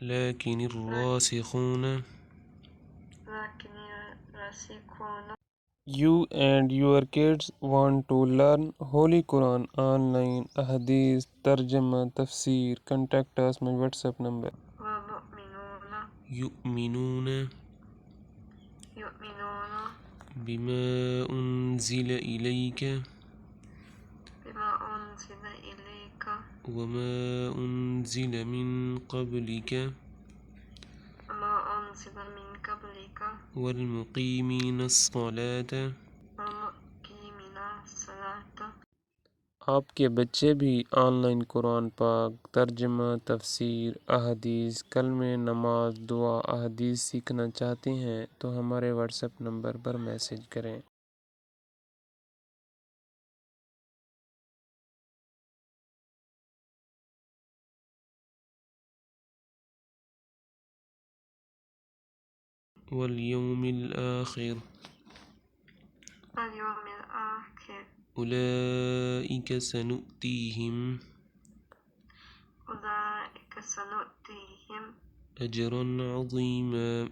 لكن الراسخون You and your kids want to learn Holy Quran online, Ahadith, Tarjama, Tafsir. Contact us my WhatsApp number. يؤمنون بما أنزل إليك وما أنزل من قبلك والمقيمين الصلاة آپ کے بچے بھی آن لائن قرآن پاک، ترجمہ، تفسیر، احادیث، کلمے، نماز، دعا، احادیث سیکھنا چاہتے ہیں تو ہمارے واٹس ایپ نمبر پر میسج کریں۔ واليوم الآخر أولئك سنؤتيهم أجرا عظيما